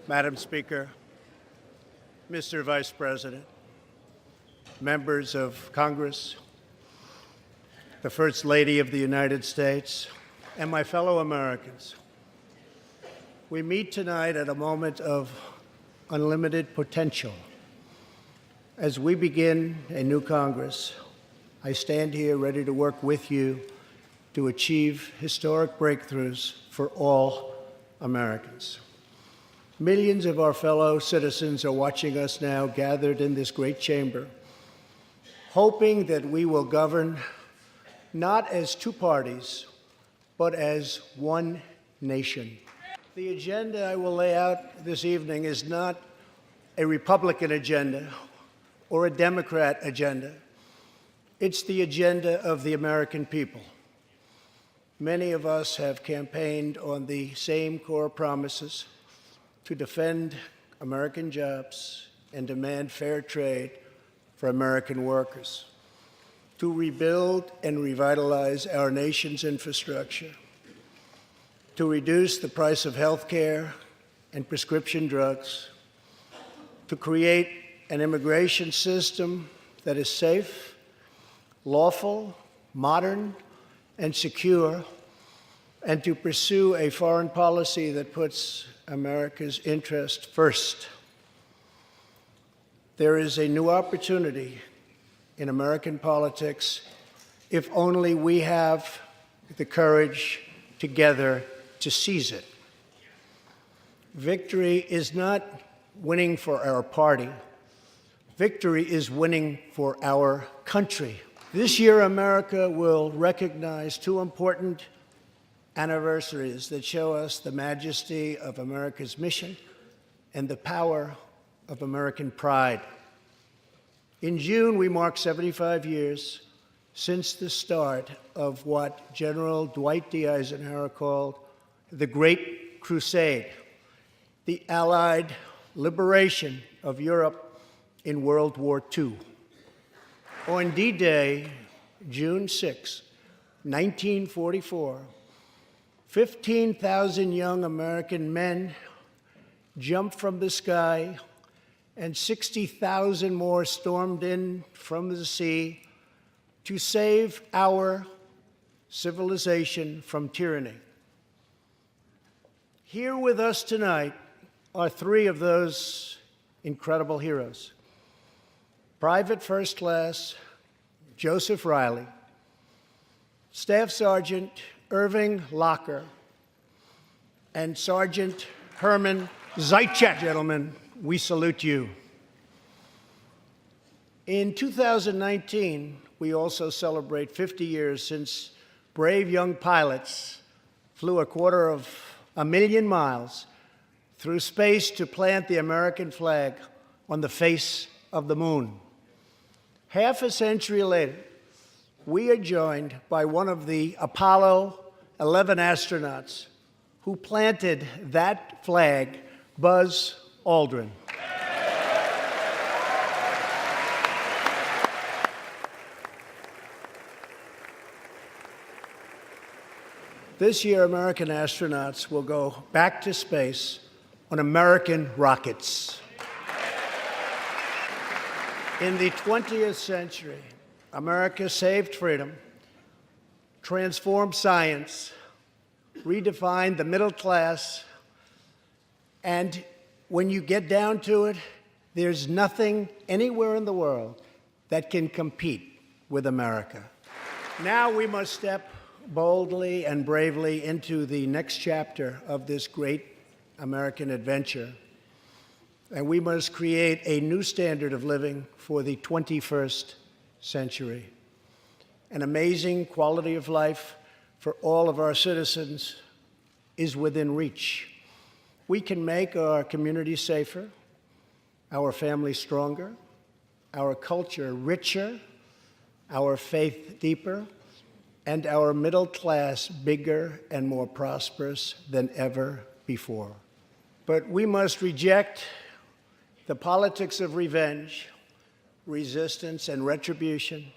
Madam Speaker, Mr. Vice President, members of Congress, the First Lady of the United States, and my fellow Americans, we meet tonight at a moment of unlimited potential. As we begin a new Congress, I stand here ready to work with you to achieve historic breakthroughs for all Americans. Millions of our fellow citizens are watching us now gathered in this great chamber, hoping that we will govern not as two parties, but as one nation. The agenda I will lay out this evening is not a Republican agenda or a Democrat agenda. It's the agenda of the American people. Many of us have campaigned on the same core promises: to defend American jobs and demand fair trade for American workers, to rebuild and revitalize our nation's infrastructure, to reduce the price of health care and prescription drugs, to create an immigration system that is safe, lawful, modern, and secure, and to pursue a foreign policy that puts America's interest first. There is a new opportunity in American politics if only we have the courage together to seize it. Victory is not winning for our party. Victory is winning for our country. This year, America will recognize two important anniversaries that show us the majesty of America's mission and the power of American pride. In June, we mark 75 years since the start of what General Dwight D. Eisenhower called the Great Crusade, the Allied liberation of Europe in World War II. On D-Day, June 6, 1944, 15,000 young American men jumped from the sky and 60,000 more stormed in from the sea to save our civilization from tyranny. Here with us tonight are three of those incredible heroes: Private First Class Joseph Riley, Staff Sergeant Irving Locker, and Sergeant Herman Zaitchik. Gentlemen, we salute you. In 2019, we also celebrate 50 years since brave young pilots flew 250,000 miles through space to plant the American flag on the face of the moon. Half a century later, we are joined by one of the Apollo 11 astronauts who planted that flag, Buzz Aldrin. This year, American astronauts will go back to space on American rockets. In the 20th century, America saved freedom, transformed science, redefined the middle class, and when you get down to it, there's nothing anywhere in the world that can compete with America. Now we must step boldly and bravely into the next chapter of this great American adventure, and we must create a new standard of living for the 21st century. An amazing quality of life for all of our citizens is within reach. We can make our communities safer, our families stronger, our culture richer, our faith deeper, and our middle class bigger and more prosperous than ever before. But we must reject the politics of revenge, resistance, and retribution,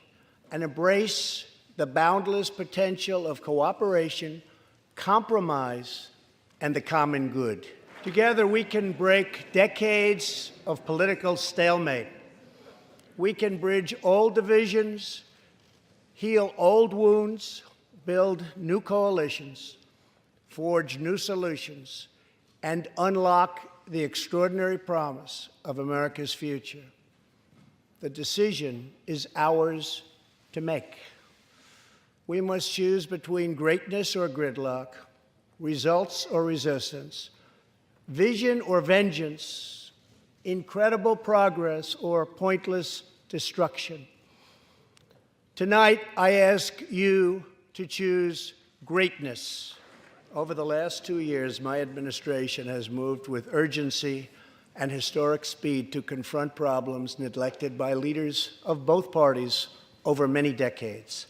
and embrace the boundless potential of cooperation, compromise, and the common good. Together, we can break decades of political stalemate. We can bridge old divisions, heal old wounds, build new coalitions, forge new solutions, and unlock the extraordinary promise of America's future. The decision is ours to make. We must choose between greatness or gridlock, results or resistance, vision or vengeance, incredible progress or pointless destruction. Tonight, I ask you to choose greatness. Over the last 2 years, my administration has moved with urgency and historic speed to confront problems neglected by leaders of both parties over many decades.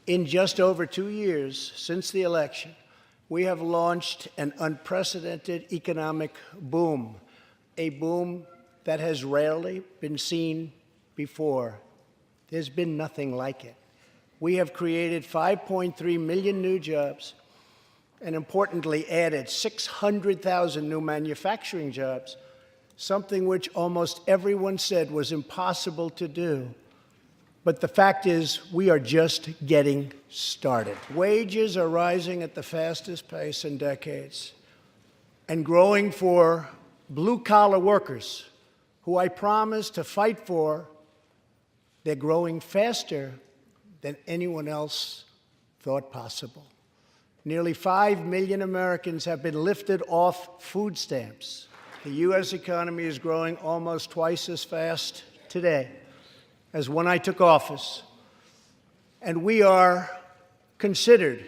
In just over 2 years since the election, we have launched an unprecedented economic boom, a boom that has rarely been seen before. There's been nothing like it. We have created 5.3 million new jobs and, importantly, added 600,000 new manufacturing jobs, something which almost everyone said was impossible to do. But the fact is, we are just getting started. Wages are rising at the fastest pace in decades and growing for blue-collar workers, who I promised to fight for. They're growing faster than anyone else thought possible. Nearly 5 million Americans have been lifted off food stamps. The U.S. economy is growing almost twice as fast today as when I took office. And we are considered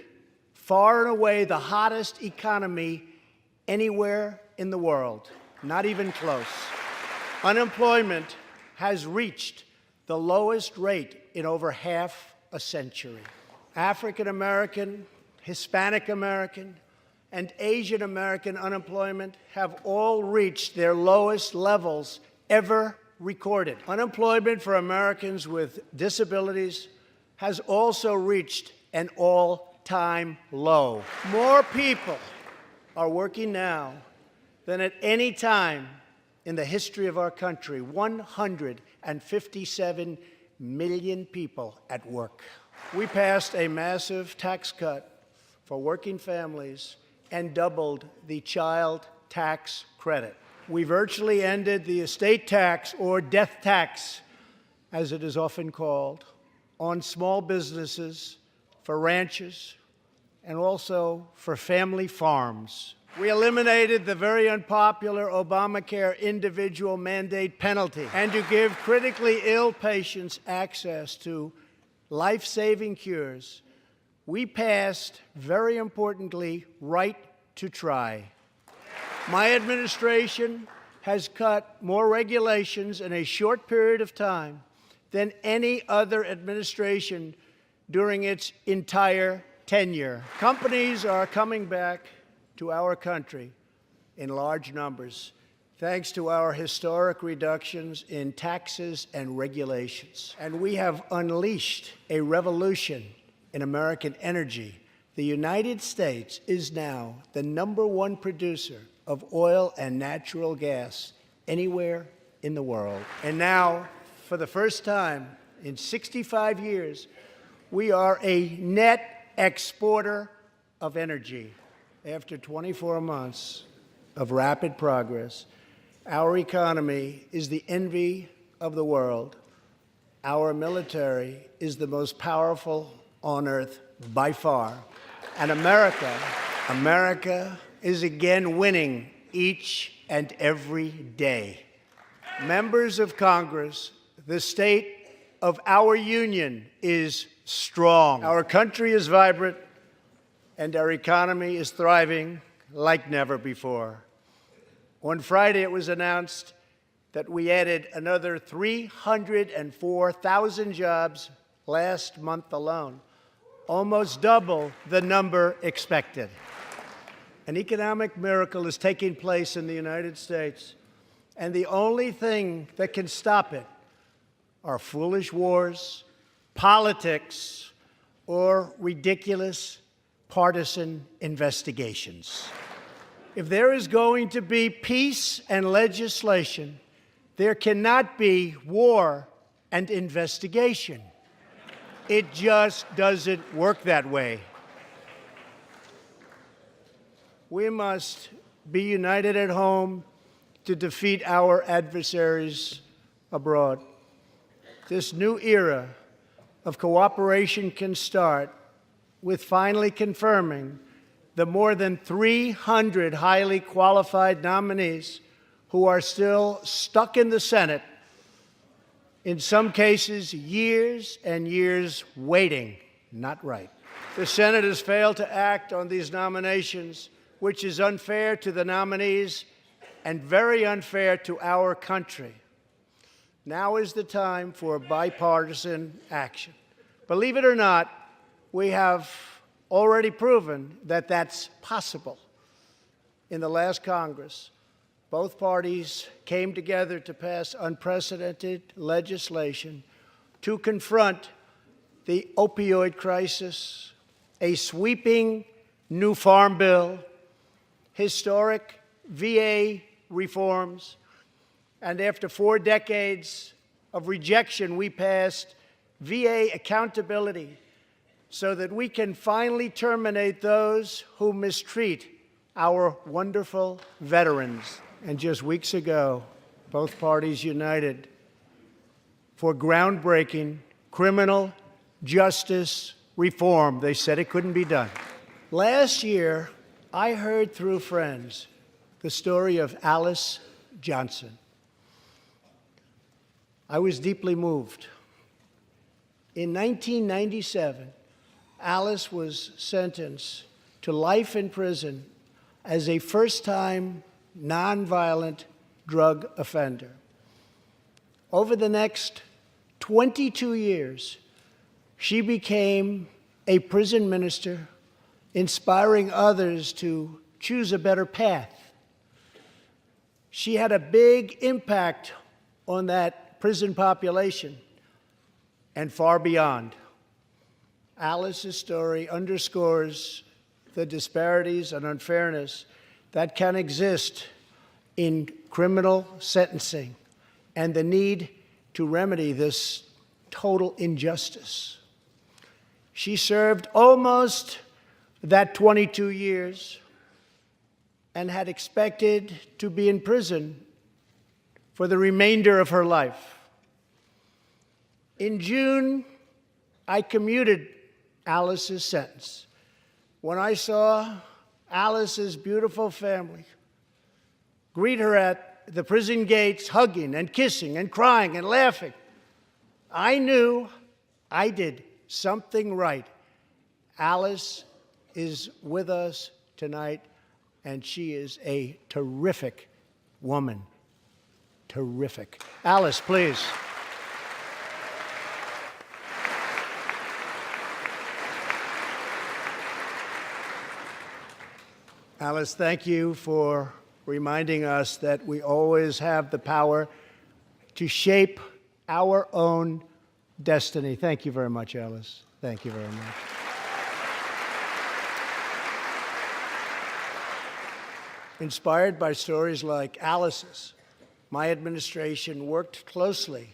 far and away the hottest economy anywhere in the world, not even close. Unemployment has reached the lowest rate in over half a century. African American, Hispanic American, and Asian American unemployment have all reached their lowest levels ever recorded. Unemployment for Americans with disabilities has also reached an all-time low. More people are working now than at any time in the history of our country. 157 million people at work. We passed a massive tax cut for working families and doubled the child tax credit. We virtually ended the estate tax, or death tax, as it is often called, on small businesses, for ranchers, and also for family farms. We eliminated the very unpopular Obamacare individual mandate penalty. And to give critically ill patients access to life-saving cures, we passed, very importantly, right to try. My administration has cut more regulations in a short period of time than any other administration during its entire tenure. Companies are coming back to our country in large numbers, thanks to our historic reductions in taxes and regulations. And we have unleashed a revolution in American energy. The United States is now the #1 producer of oil and natural gas anywhere in the world. And now, for the first time in 65 years, we are a net exporter of energy. After 24 months of rapid progress, our economy is the envy of the world. Our military is the most powerful on earth by far. And America is again winning each and every day. Members of Congress, the state of our union is strong. Our country is vibrant, and our economy is thriving like never before. On Friday, it was announced that we added another 304,000 jobs last month alone, almost double the number expected. An economic miracle is taking place in the United States, and the only thing that can stop it are foolish wars, politics, or ridiculous partisan investigations. If there is going to be peace and legislation, there cannot be war and investigation. It just doesn't work that way. We must be united at home to defeat our adversaries abroad. This new era of cooperation can start with finally confirming the more than 300 highly qualified nominees who are still stuck in the Senate, in some cases years and years waiting. Not right. The Senate has failed to act on these nominations, which is unfair to the nominees and very unfair to our country. Now is the time for bipartisan action. Believe it or not, we have already proven that that's possible. In the last Congress, both parties came together to pass unprecedented legislation to confront the opioid crisis, a sweeping new farm bill, historic VA reforms, and after 4 decades of rejection, we passed VA accountability so that we can finally terminate those who mistreat our wonderful veterans. And just weeks ago, both parties united for groundbreaking criminal justice reform. They said it couldn't be done. Last year, I heard through friends the story of Alice Johnson. I was deeply moved. In 1997, Alice was sentenced to life in prison as a first-time nonviolent drug offender. Over the next 22 years, she became a prison minister, inspiring others to choose a better path. She had a big impact on that prison population and far beyond. Alice's story underscores the disparities and unfairness that can exist in criminal sentencing and the need to remedy this total injustice. She served almost that 22 years and had expected to be in prison for the remainder of her life. In June, I commuted Alice's sentence. When I saw Alice's beautiful family greet her at the prison gates, hugging and kissing and crying and laughing, I knew I did something right. Alice is with us tonight, and she is a terrific woman. Terrific. Alice, please. Alice, thank you for reminding us that we always have the power to shape our own destiny. Thank you very much, Alice. Thank you very much. Inspired by stories like Alice's, my administration worked closely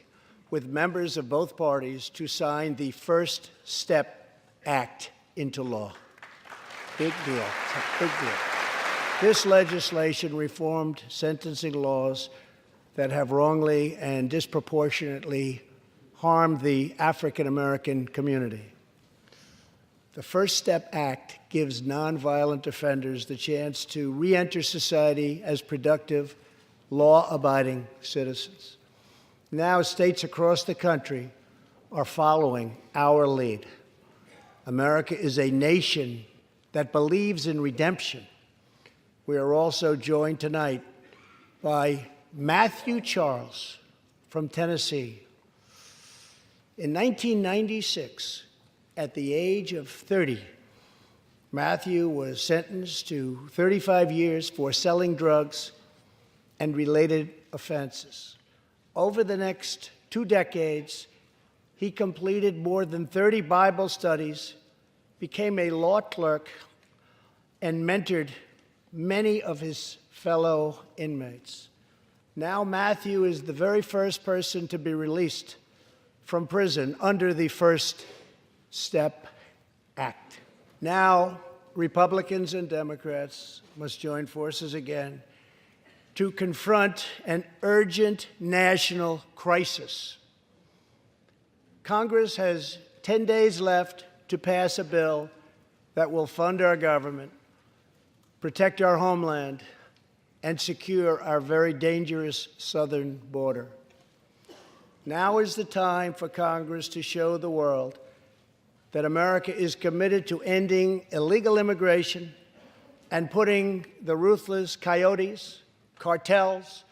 with members of both parties to sign the First Step Act into law. Big deal. It's a big deal. This legislation reformed sentencing laws that have wrongly and disproportionately harmed the African American community. The First Step Act gives nonviolent offenders the chance to re-enter society as productive, law-abiding citizens. Now, states across the country are following our lead. America is a nation that believes in redemption. We are also joined tonight by Matthew Charles from Tennessee. In 1996, at the age of 30, Matthew was sentenced to 35 years for selling drugs and related offenses. Over the next 2 decades, he completed more than 30 Bible studies, became a law clerk, and mentored many of his fellow inmates. Now Matthew is the very first person to be released from prison under the First Step Act. Now, Republicans and Democrats must join forces again to confront an urgent national crisis. Congress has 10 days left to pass a bill that will fund our government, protect our homeland, and secure our very dangerous southern border. Now is the time for Congress to show the world that America is committed to ending illegal immigration and putting the ruthless coyotes, cartels,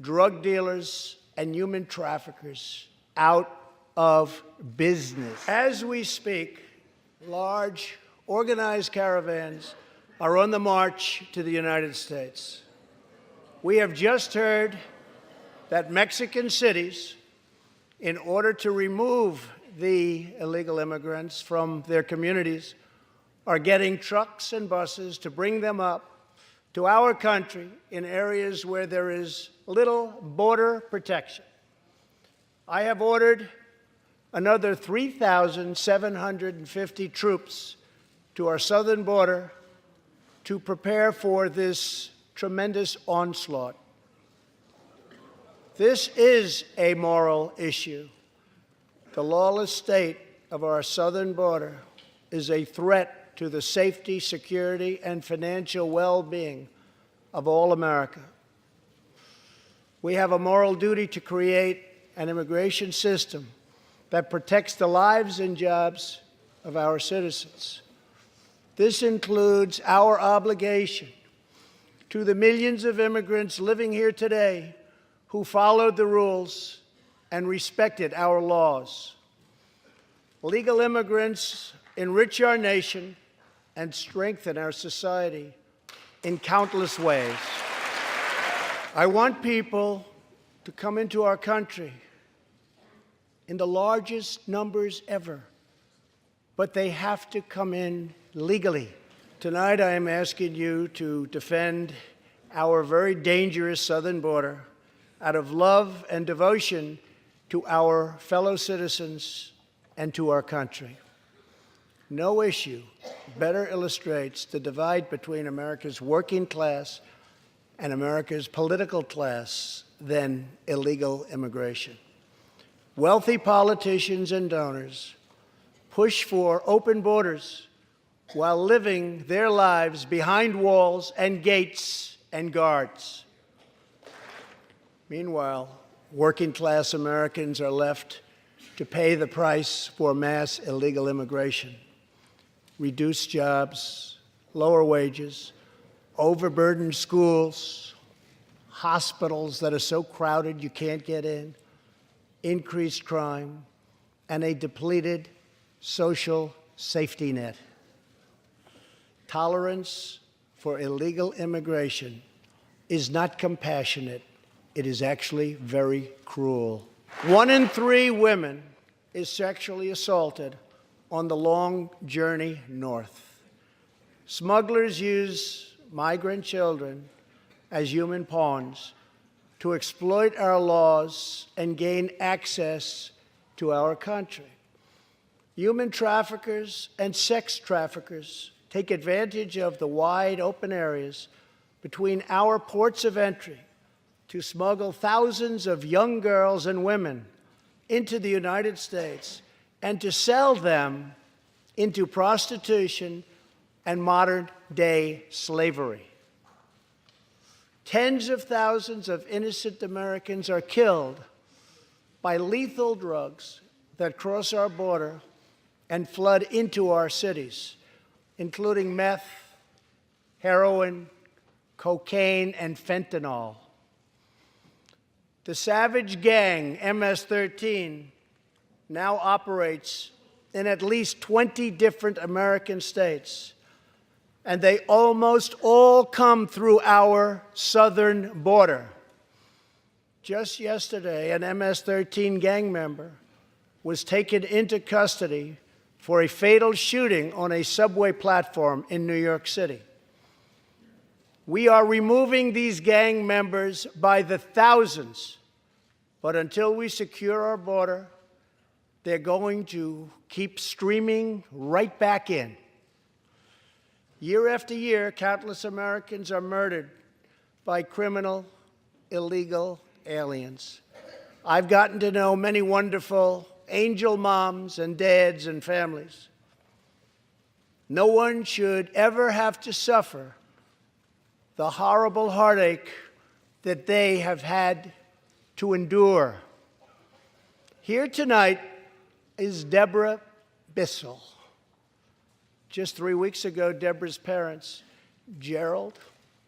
drug dealers, and human traffickers out of business. As we speak, large, organized caravans are on the march to the United States. We have just heard that Mexican cities, in order to remove the illegal immigrants from their communities, are getting trucks and buses to bring them up to our country in areas where there is little border protection. I have ordered another 3,750 troops to our southern border to prepare for this tremendous onslaught. This is a moral issue. The lawless state of our southern border is a threat to the safety, security, and financial well-being of all America. We have a moral duty to create an immigration system that protects the lives and jobs of our citizens. This includes our obligation to the millions of immigrants living here today who followed the rules and respected our laws. Legal immigrants enrich our nation and strengthen our society in countless ways. I want people to come into our country in the largest numbers ever, but they have to come in legally. Tonight, I am asking you to defend our very dangerous southern border out of love and devotion to our fellow citizens and to our country. No issue better illustrates the divide between America's working class and America's political class than illegal immigration. Wealthy politicians and donors push for open borders while living their lives behind walls and gates and guards. Meanwhile, working-class Americans are left to pay the price for mass illegal immigration. Reduced jobs, lower wages, overburdened schools, hospitals that are so crowded you can't get in, increased crime, and a depleted social safety net. Tolerance for illegal immigration is not compassionate. It is actually very cruel. 1 in 3 women is sexually assaulted on the long journey north. Smugglers use migrant children as human pawns to exploit our laws and gain access to our country. Human traffickers and sex traffickers take advantage of the wide open areas between our ports of entry to smuggle thousands of young girls and women into the United States and to sell them into prostitution and modern-day slavery. Tens of thousands of innocent Americans are killed by lethal drugs that cross our border and flood into our cities, including meth, heroin, cocaine, and fentanyl. The savage gang, MS-13, now operates in at least 20 different American states, and they almost all come through our southern border. Just yesterday, an MS-13 gang member was taken into custody for a fatal shooting on a subway platform in New York City. We are removing these gang members by the thousands, but until we secure our border, they're going to keep streaming right back in. Year after year, countless Americans are murdered by criminal, illegal aliens. I've gotten to know many wonderful angel moms and dads and families. No one should ever have to suffer the horrible heartache that they have had to endure. Here tonight is Deborah Bissell. Just 3 weeks ago, Deborah's parents, Gerald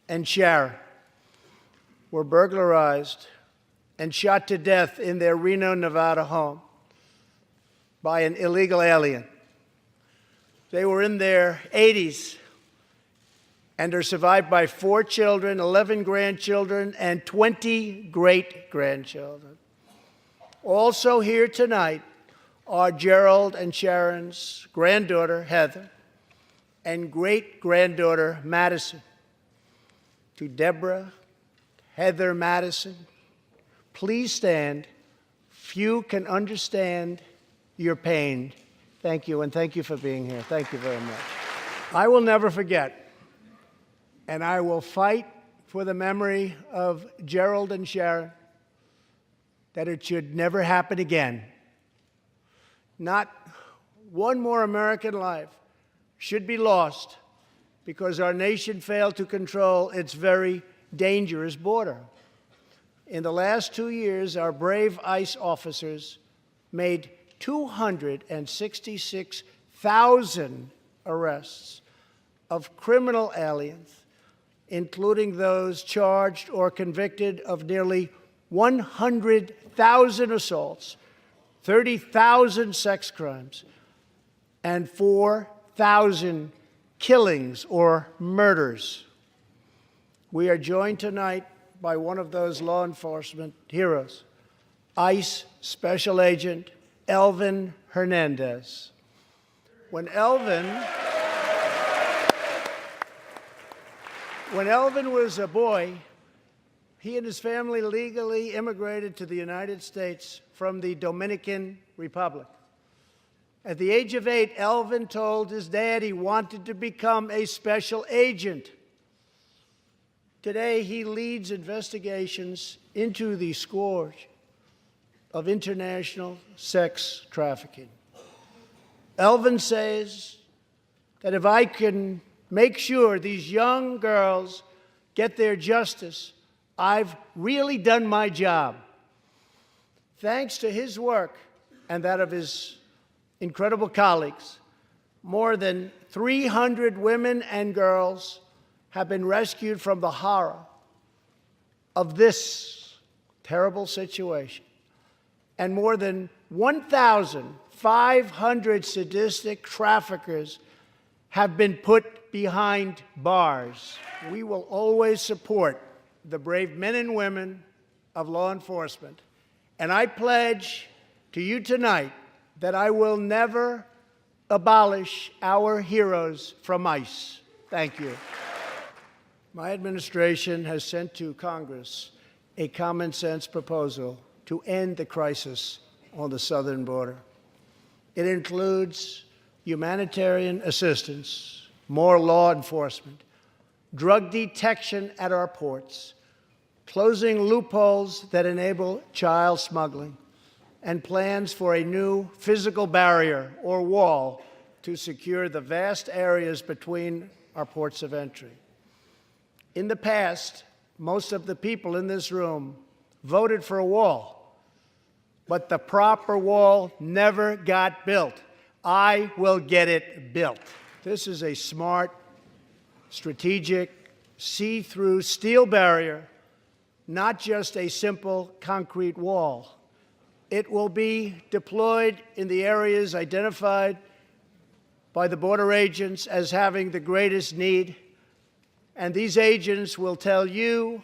and Sharon, were burglarized and shot to death in their Reno, Nevada home by an illegal alien. They were in their 80s and are survived by 4 children, 11 grandchildren, and 20 great-grandchildren. Also here tonight are Gerald and Sharon's granddaughter, Heather, and great-granddaughter, Madison. To Deborah, Heather, Madison, please stand. Few can understand your pain. Thank you, and thank you for being here. Thank you very much. I will never forget, and I will fight for the memory of Gerald and Sharon, that it should never happen again. Not one more American life should be lost because our nation failed to control its very dangerous border. In the last 2 years, our brave ICE officers made 266,000 arrests of criminal aliens, including those charged or convicted of nearly 100,000 assaults, 30,000 sex crimes, and 4,000 killings or murders. We are joined tonight by one of those law enforcement heroes, ICE Special Agent Elvin Hernandez. When Elvin was a boy, he and his family legally immigrated to the United States from the Dominican Republic. At the age of 8, Elvin told his dad he wanted to become a special agent. Today, he leads investigations into the scourge of international sex trafficking. Elvin says that if I can make sure these young girls get their justice, I've really done my job. Thanks to his work and that of his incredible colleagues, more than 300 women and girls have been rescued from the horror of this terrible situation. And more than 1,500 sadistic traffickers have been put behind bars. We will always support the brave men and women of law enforcement. And I pledge to you tonight that I will never abolish our heroes from ICE. Thank you. My administration has sent to Congress a common-sense proposal to end the crisis on the southern border. It includes humanitarian assistance, more law enforcement, drug detection at our ports, closing loopholes that enable child smuggling, and plans for a new physical barrier or wall to secure the vast areas between our ports of entry. In the past, most of the people in this room voted for a wall, but the proper wall never got built. I will get it built. This is a smart, strategic, see-through steel barrier, not just a simple concrete wall. It will be deployed in the areas identified by the border agents as having the greatest need, and these agents will tell you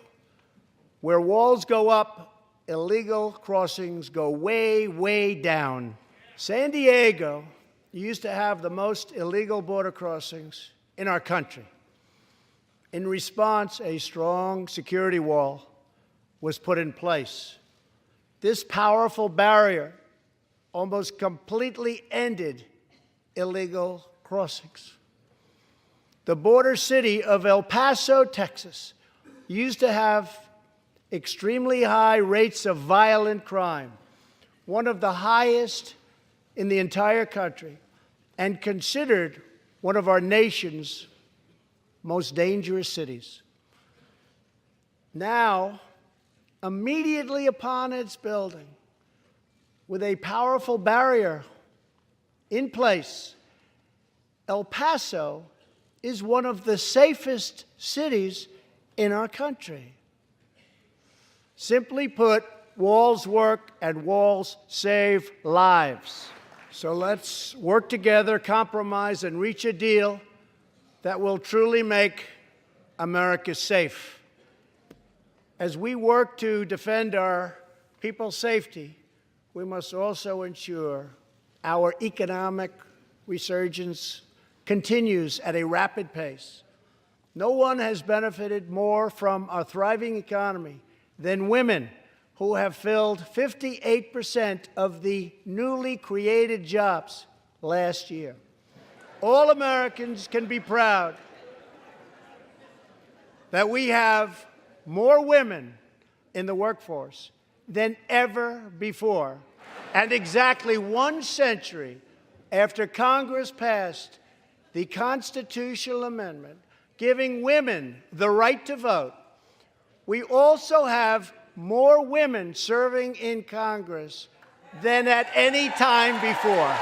where walls go up, illegal crossings go way, way down. San Diego used to have the most illegal border crossings in our country. In response, a strong security wall was put in place. This powerful barrier almost completely ended illegal crossings. The border city of El Paso, Texas, used to have extremely high rates of violent crime, one of the highest in the entire country, and considered one of our nation's most dangerous cities. Now, immediately upon its building, with a powerful barrier in place, El Paso is one of the safest cities in our country. Simply put, walls work and walls save lives. So let's work together, compromise, and reach a deal that will truly make America safe. As we work to defend our people's safety, we must also ensure our economic resurgence continues at a rapid pace. No one has benefited more from a thriving economy than women, who have filled 58% of the newly created jobs last year. All Americans can be proud that we have more women in the workforce than ever before. And exactly 1 century after Congress passed the constitutional amendment giving women the right to vote, we also have more women serving in Congress than at any time before.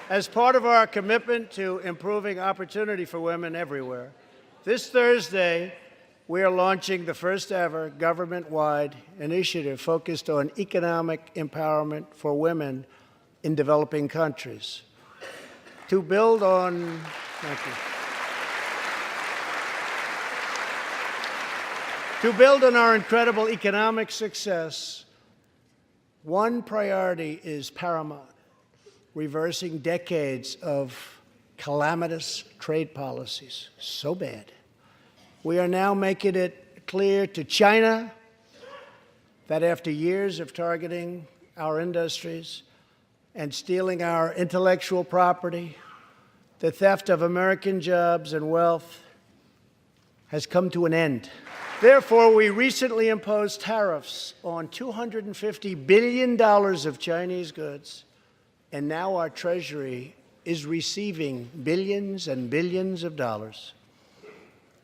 As part of our commitment to improving opportunity for women everywhere, this Thursday, we are launching the first ever government-wide initiative focused on economic empowerment for women in developing countries. To build on, thank you. To build on our incredible economic success, one priority is paramount: reversing decades of calamitous trade policies. So bad. We are now making it clear to China that after years of targeting our industries and stealing our intellectual property, the theft of American jobs and wealth has come to an end. Therefore, we recently imposed tariffs on $250 billion of Chinese goods, and now our Treasury is receiving billions and billions of dollars.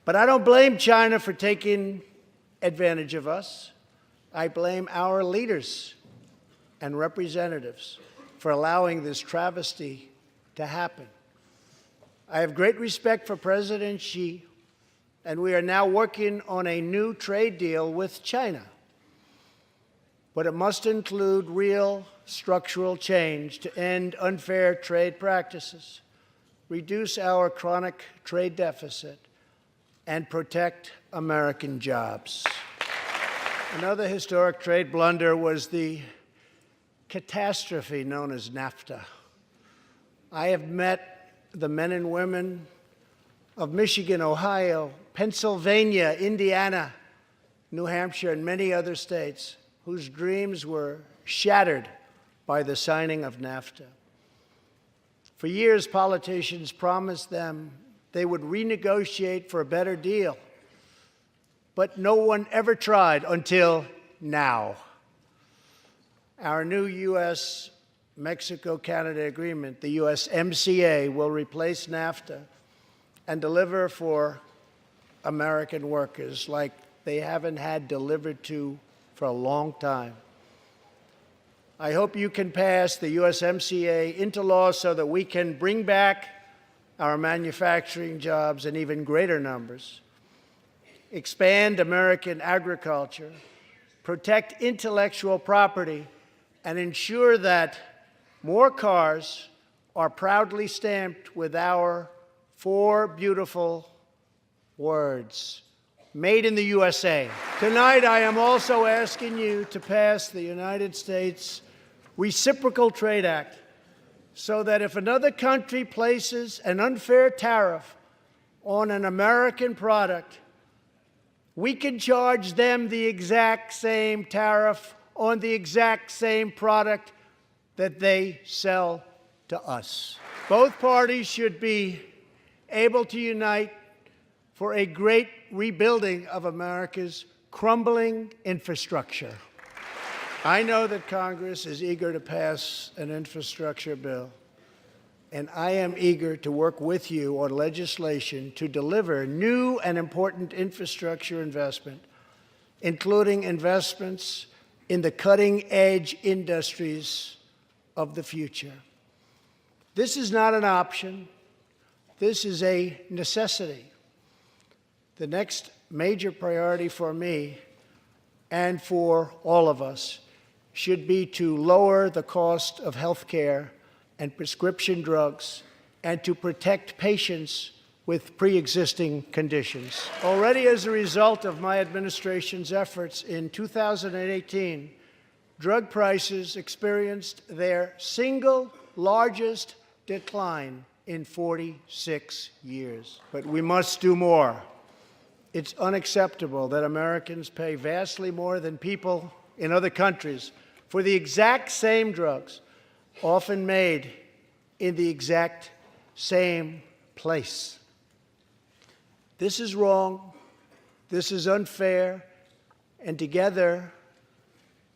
But I don't blame China for taking advantage of us. I blame our leaders and representatives for allowing this travesty to happen. I have great respect for President Xi, and we are now working on a new trade deal with China. But it must include real structural change to end unfair trade practices, reduce our chronic trade deficit, and protect American jobs. Another historic trade blunder was the catastrophe known as NAFTA. I have met the men and women of Michigan, Ohio, Pennsylvania, Indiana, New Hampshire, and many other states whose dreams were shattered by the signing of NAFTA. For years, politicians promised them they would renegotiate for a better deal, but no one ever tried until now. Our new U.S.-Mexico-Canada agreement, the USMCA, will replace NAFTA and deliver for American workers like they haven't had delivered to for a long time. I hope you can pass the USMCA into law so that we can bring back our manufacturing jobs in even greater numbers, expand American agriculture, protect intellectual property, and ensure that more cars are proudly stamped with our 4 beautiful words: Made in the USA. Tonight, I am also asking you to pass the United States Reciprocal Trade Act, so that if another country places an unfair tariff on an American product, we can charge them the exact same tariff on the exact same product that they sell to us. Both parties should be able to unite for a great rebuilding of America's crumbling infrastructure. I know that Congress is eager to pass an infrastructure bill, and I am eager to work with you on legislation to deliver new and important infrastructure investment, including investments in the cutting-edge industries of the future. This is not an option. This is a necessity. The next major priority for me and for all of us should be to lower the cost of health care and prescription drugs and to protect patients with pre-existing conditions. Already as a result of my administration's efforts in 2018, drug prices experienced their single largest decline in 46 years. But we must do more. It's unacceptable that Americans pay vastly more than people in other countries for the exact same drugs, often made in the exact same place. This is wrong, this is unfair, and together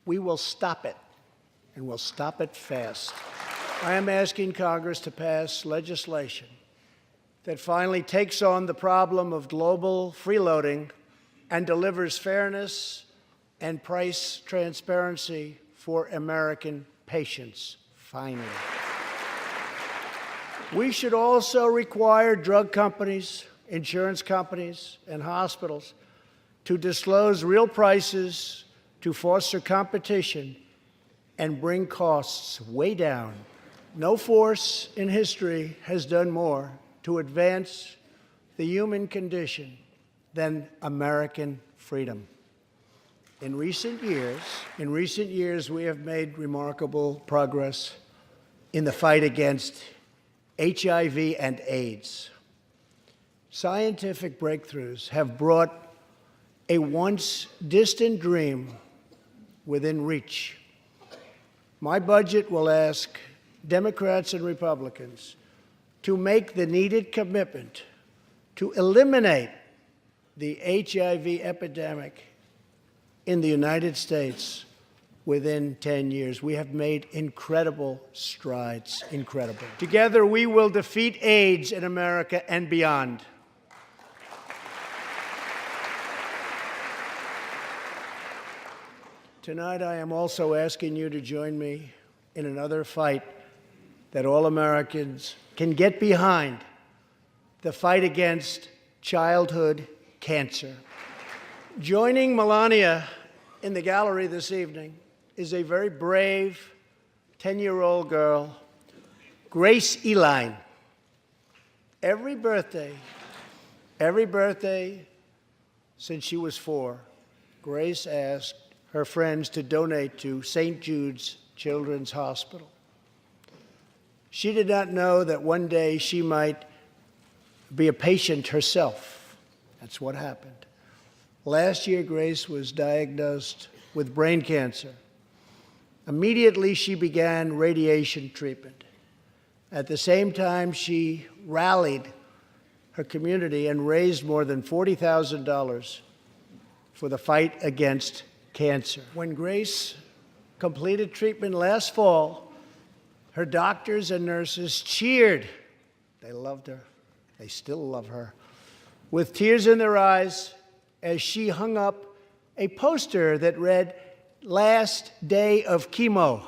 we will stop it, and we'll stop it fast. I am asking Congress to pass legislation that finally takes on the problem of global freeloading and delivers fairness and price transparency for American patients, finally. We should also require drug companies, insurance companies, and hospitals to disclose real prices to foster competition and bring costs way down. No force in history has done more to advance the human condition than American freedom. In recent years, we have made remarkable progress in the fight against HIV and AIDS. Scientific breakthroughs have brought a once distant dream within reach. My budget will ask Democrats and Republicans to make the needed commitment to eliminate the HIV epidemic in the United States within 10 years. We have made incredible strides, incredible. Together, we will defeat AIDS in America and beyond. Tonight, I am also asking you to join me in another fight that all Americans can get behind, the fight against childhood cancer. Joining Melania in the gallery this evening is a very brave 10-year-old girl, Grace Eline. Every birthday since she was 4, Grace asked her friends to donate to St. Jude's Children's Hospital. She did not know that one day she might be a patient herself. That's what happened. Last year, Grace was diagnosed with brain cancer. Immediately, she began radiation treatment. At the same time, she rallied her community and raised more than $40,000 for the fight against cancer. When Grace completed treatment last fall, her doctors and nurses cheered. They loved her. They still love her. With tears in their eyes, as she hung up a poster that read, "Last day of chemo."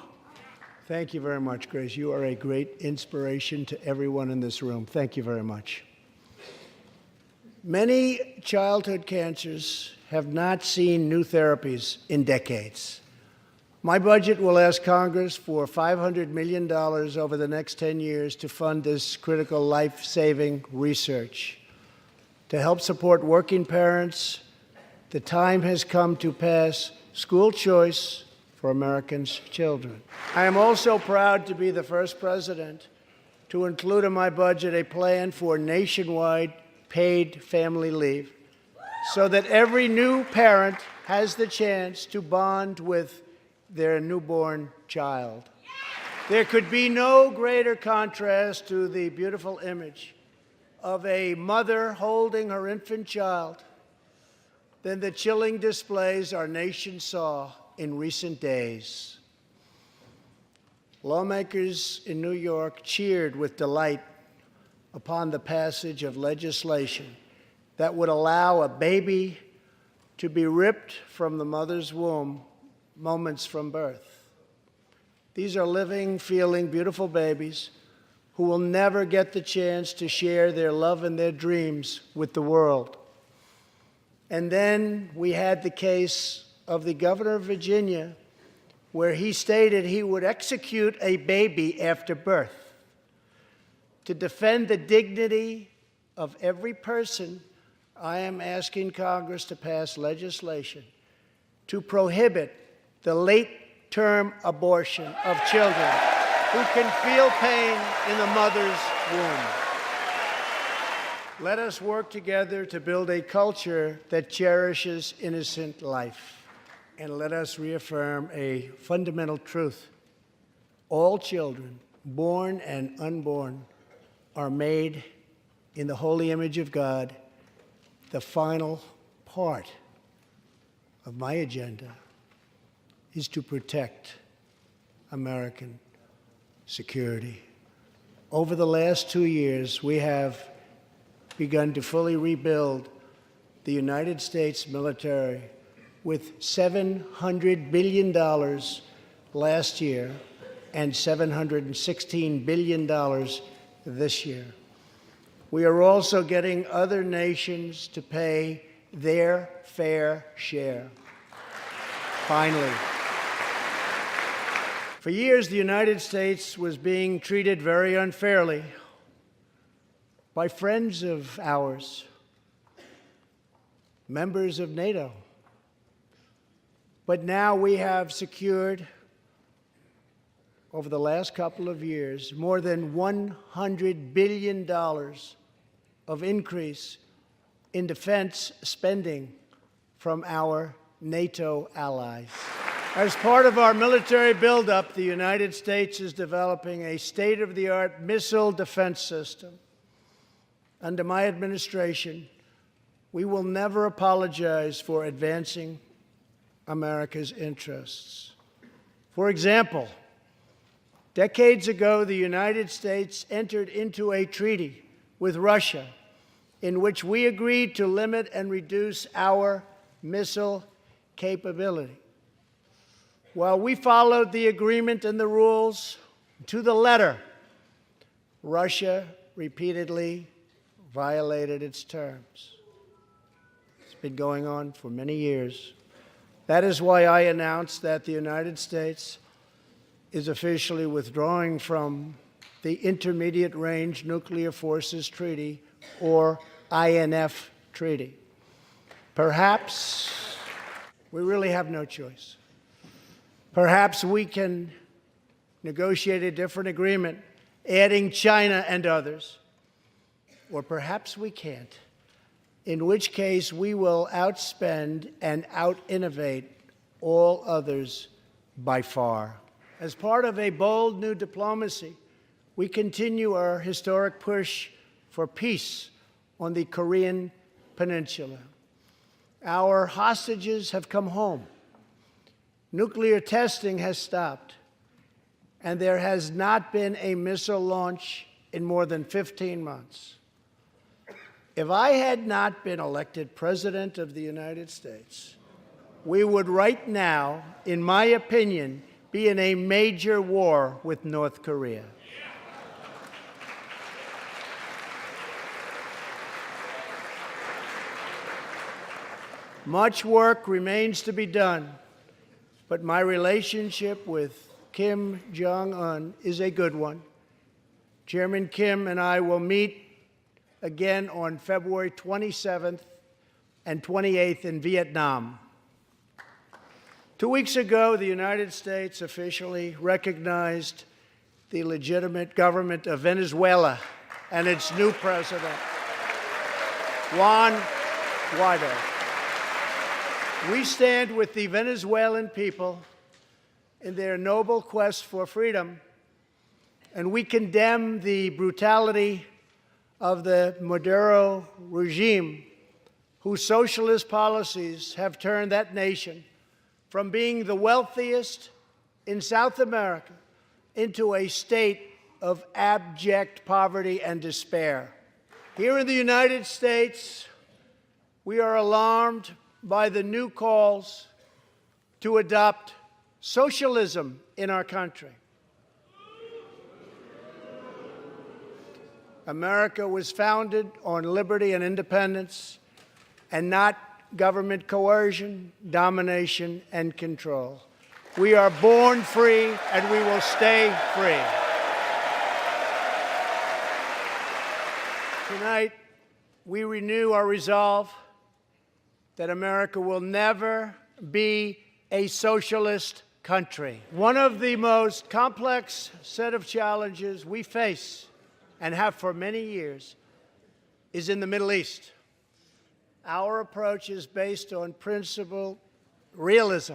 Thank you very much, Grace. You are a great inspiration to everyone in this room. Thank you very much. Many childhood cancers have not seen new therapies in decades. My budget will ask Congress for $500 million over the next 10 years to fund this critical life-saving research. To help support working parents, the time has come to pass school choice for Americans' children. I am also proud to be the first president to include in my budget a plan for nationwide paid family leave so that every new parent has the chance to bond with their newborn child. There could be no greater contrast to the beautiful image of a mother holding her infant child than the chilling displays our nation saw in recent days. Lawmakers in New York cheered with delight upon the passage of legislation that would allow a baby to be ripped from the mother's womb moments from birth. These are living, feeling, beautiful babies who will never get the chance to share their love and their dreams with the world. And then we had the case of the governor of Virginia, where he stated he would execute a baby after birth. To defend the dignity of every person, I am asking Congress to pass legislation to prohibit the late-term abortion of children who can feel pain in the mother's womb. Let us work together to build a culture that cherishes innocent life. And let us reaffirm a fundamental truth. All children, born and unborn, are made in the holy image of God. The final part of my agenda is to protect American security. Over the last 2 years, we have begun to fully rebuild the United States military with $700 billion last year and $716 billion this year. We are also getting other nations to pay their fair share. Finally, for years, the United States was being treated very unfairly by friends of ours, members of NATO. But now we have secured, over the last couple of years, more than $100 billion of increase in defense spending from our NATO allies. As part of our military buildup, the United States is developing a state-of-the-art missile defense system. Under my administration, we will never apologize for advancing America's interests. For example, decades ago, the United States entered into a treaty with Russia in which we agreed to limit and reduce our missile capability. While we followed the agreement and the rules to the letter, Russia repeatedly violated its terms. It's been going on for many years. That is why I announced that the United States is officially withdrawing from the Intermediate Range Nuclear Forces Treaty, or INF Treaty. Perhaps we really have no choice. Perhaps we can negotiate a different agreement, adding China and others. Or perhaps we can't, in which case we will outspend and out-innovate all others by far. As part of a bold new diplomacy, we continue our historic push for peace on the Korean Peninsula. Our hostages have come home. Nuclear testing has stopped, and there has not been a missile launch in more than 15 months. If I had not been elected President of the United States, we would right now, in my opinion, be in a major war with North Korea. Much work remains to be done, but my relationship with Kim Jong-un is a good one. Chairman Kim and I will meet again on February 27th and 28th in Vietnam. 2 weeks ago, the United States officially recognized the legitimate government of Venezuela and its new president, Juan Guaido. We stand with the Venezuelan people in their noble quest for freedom, and we condemn the brutality of the Maduro regime, whose socialist policies have turned that nation from being the wealthiest in South America into a state of abject poverty and despair. Here in the United States, we are alarmed by the new calls to adopt socialism in our country. America was founded on liberty and independence, and not government coercion, domination, and control. We are born free, and we will stay free. Tonight, we renew our resolve that America will never be a socialist country. One of the most complex set of challenges we face, and have for many years, is in the Middle East. Our approach is based on principled realism,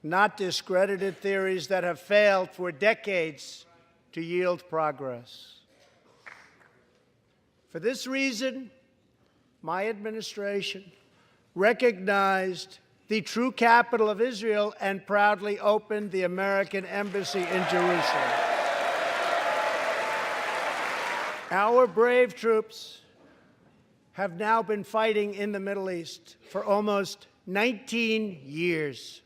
not discredited theories that have failed for decades to yield progress. For this reason, my administration recognized the true capital of Israel and proudly opened the American embassy in Jerusalem. Our brave troops have now been fighting in the Middle East for almost 19 years.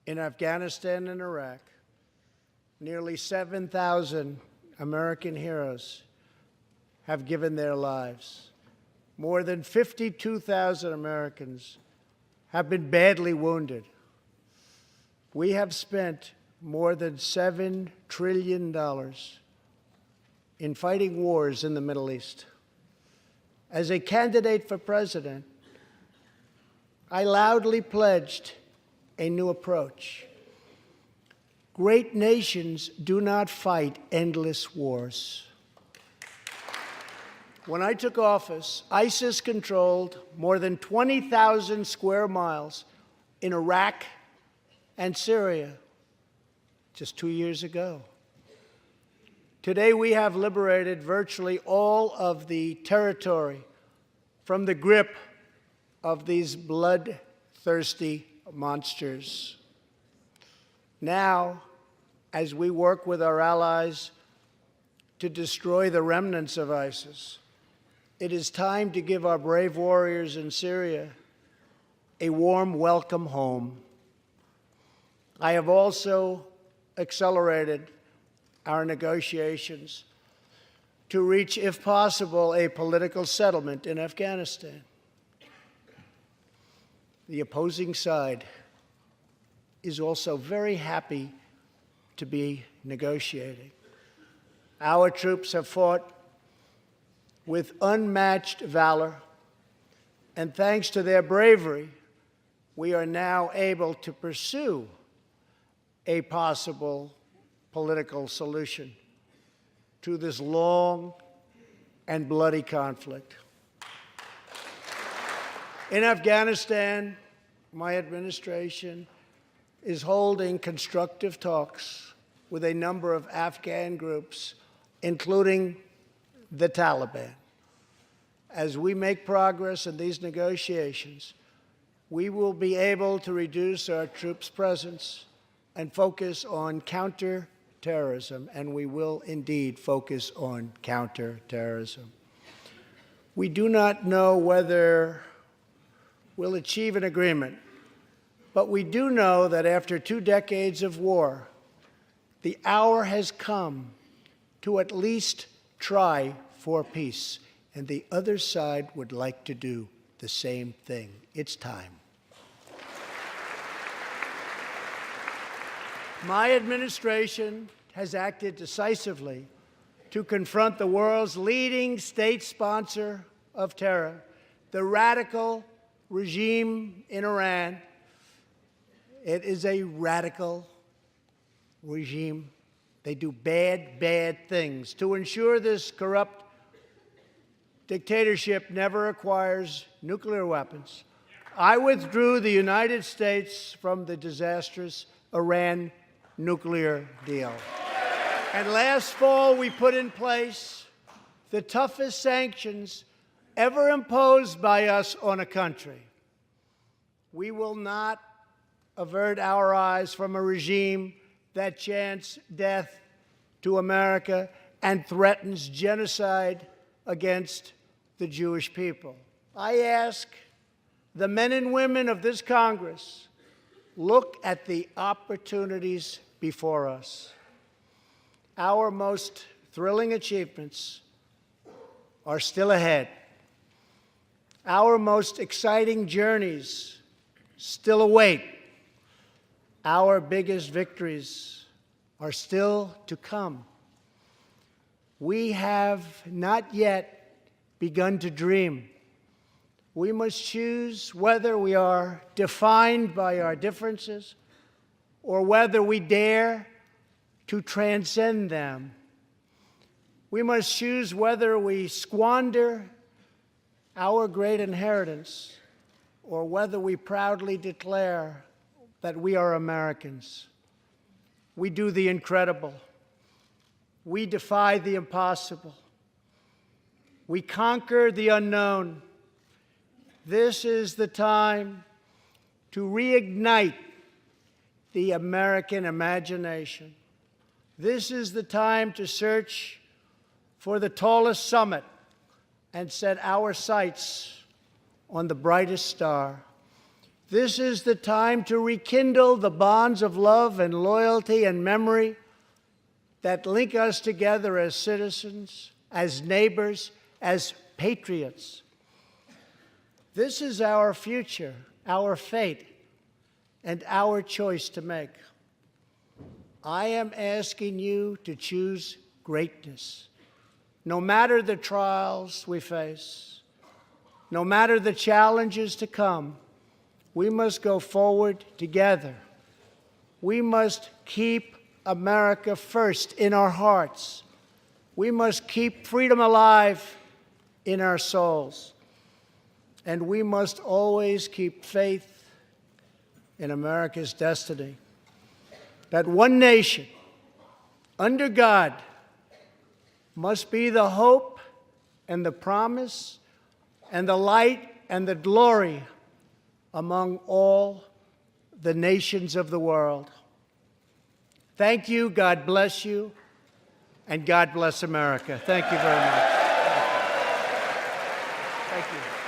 In Afghanistan and Iraq, nearly 7,000 American heroes have given their lives. More than 52,000 Americans have been badly wounded. We have spent more than $7 trillion in fighting wars in the Middle East. As a candidate for president, I loudly pledged a new approach. Great nations do not fight endless wars. When I took office, ISIS controlled more than 20,000 square miles in Iraq and Syria just 2 years ago. Today, we have liberated virtually all of the territory from the grip of these bloodthirsty monsters. Now, as we work with our allies to destroy the remnants of ISIS, it is time to give our brave warriors in Syria a warm welcome home. I have also accelerated our negotiations to reach, if possible, a political settlement in Afghanistan. The opposing side is also very happy to be negotiating. Our troops have fought with unmatched valor, and thanks to their bravery, we are now able to pursue a possible political solution to this long and bloody conflict. In Afghanistan, my administration is holding constructive talks with a number of Afghan groups, including the Taliban. As we make progress in these negotiations, we will be able to reduce our troops' presence and focus on counterterrorism, and we will indeed focus on counterterrorism. We do not know whether we'll achieve an agreement, but we do know that after 2 decades of war, the hour has come to at least try for peace, and the other side would like to do the same thing. It's time. My administration has acted decisively to confront the world's leading state sponsor of terror, the radical regime in Iran, It is a radical regime. They do bad, bad things. To ensure this corrupt dictatorship never acquires nuclear weapons, I withdrew the United States from the disastrous Iran nuclear deal. And last fall, we put in place the toughest sanctions ever imposed by us on a country. We will not avert our eyes from a regime that chants death to America and threatens genocide against the Jewish people. I ask the men and women of this Congress, look at the opportunities before us. Our most thrilling achievements are still ahead. Our most exciting journeys still await. Our biggest victories are still to come. We have not yet begun to dream. We must choose whether we are defined by our differences or whether we dare to transcend them. We must choose whether we squander our great inheritance or whether we proudly declare that we are Americans. We do the incredible. We defy the impossible. We conquer the unknown. This is the time to reignite the American imagination. This is the time to search for the tallest summit and set our sights on the brightest star. This is the time to rekindle the bonds of love and loyalty and memory that link us together as citizens, as neighbors, as patriots. This is our future, our fate, and our choice to make. I am asking you to choose greatness. No matter the trials we face, no matter the challenges to come, we must go forward together. We must keep America first in our hearts. We must keep freedom alive in our souls. And we must always keep faith in America's destiny. That one nation, under God, must be the hope and the promise and the light and the glory among all the nations of the world. Thank you, God bless you, and God bless America. Thank you very much. Thank you.